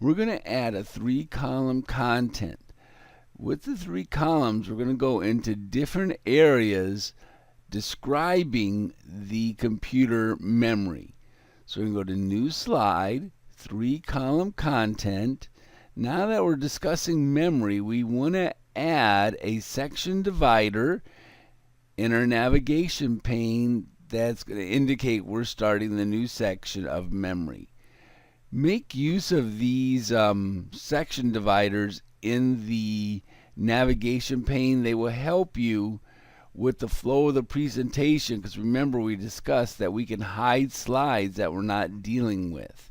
we're going to add a 3-column content. With the 3 columns, we're going to go into different areas describing the computer memory. So we're going to go to New Slide, 3-column content. Now that we're discussing memory, we want to add a section divider in our navigation pane that's going to indicate we're starting the new section of memory. Make use of these section dividers in the navigation pane. They will help you with the flow of the presentation, because remember we discussed that we can hide slides that we're not dealing with.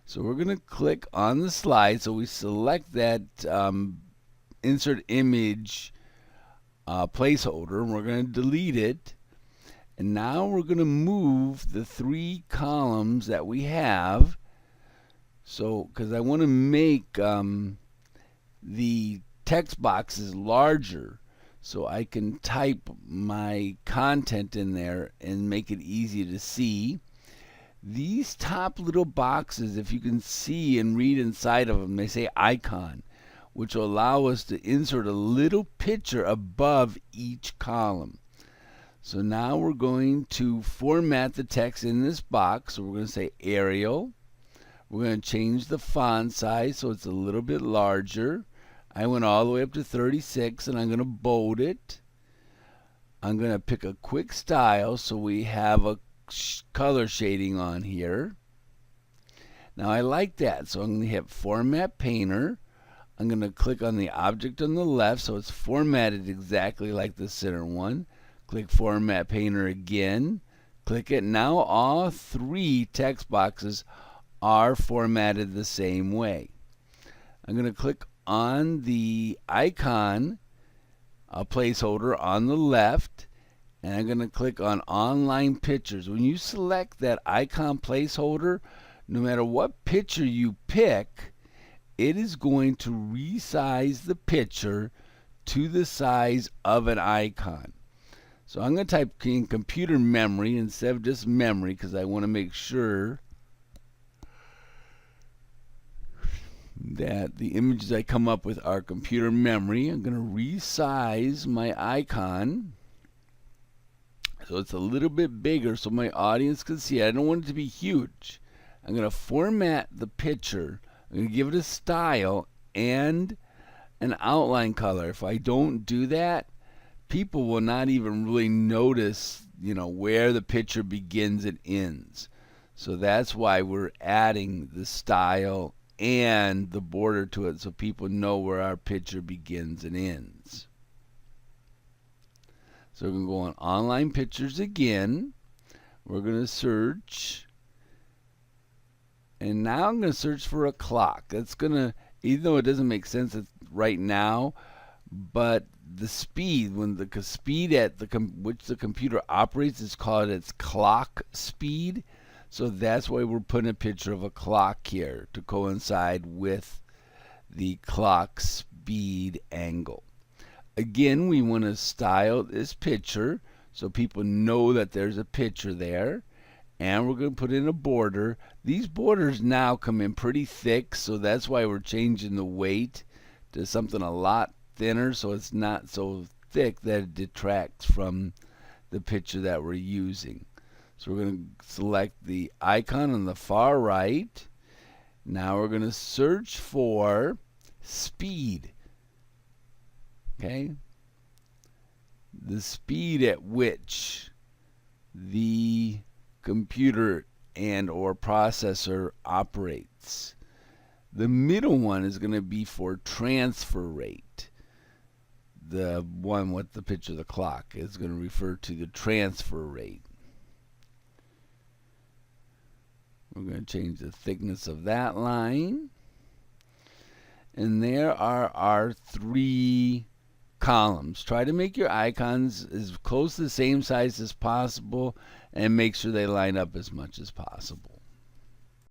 So we're going to click on the slide. So we select that insert image placeholder, and we're going to delete it. And now we're going to move the 3 columns that we have. So, because I want to make the text boxes larger, so I can type my content in there and make it easy to see. These top little boxes, if you can see and read inside of them, they say icon, which will allow us to insert a little picture above each column. So now we're going to format the text in this box. So we're going to say Arial. We're going to change the font size so it's a little bit larger. I went all the way up to 36, and I'm going to bold it. I'm going to pick a quick style so we have a color shading on here. Now I like that, so I'm going to hit Format Painter. I'm going to click on the object on the left so it's formatted exactly like the center one. Click Format Painter again. Click it. Now all 3 text boxes are formatted the same way. I'm going to click on the icon placeholder on the left, and I'm going to click on Online Pictures. When you select that icon placeholder, no matter what picture you pick, it is going to resize the picture to the size of an icon. So I'm going to type in computer memory instead of just memory, because I want to make sure that the images I come up with are computer memory. I'm going to resize my icon so it's a little bit bigger so my audience can see it. I don't want it to be huge. I'm going to format the picture. I'm going to give it a style and an outline color. If I don't do that, people will not even really notice, where the picture begins and ends. So that's why we're adding the style and the border to it so people know where our picture begins and ends. So we're going to go on Online Pictures again. We're going to search. And now I'm going to search for a clock. That's going to, even though it doesn't make sense right now, but the speed, when the speed at which the computer operates is called its clock speed. So that's why we're putting a picture of a clock here to coincide with the clock speed angle. Again, we want to style this picture so people know that there's a picture there. And we're going to put in a border. These borders now come in pretty thick, so that's why we're changing the weight to something a lot thinner so it's not so thick that it detracts from the picture that we're using. So we're going to select the icon on the far right. Now we're going to search for speed. Okay? The speed at which the computer and or processor operates. The middle one is going to be for transfer rate. The one with the picture of the clock is going to refer to the transfer rate. We're going to change the thickness of that line. And there are our 3 columns. Try to make your icons as close to the same size as possible and make sure they line up as much as possible.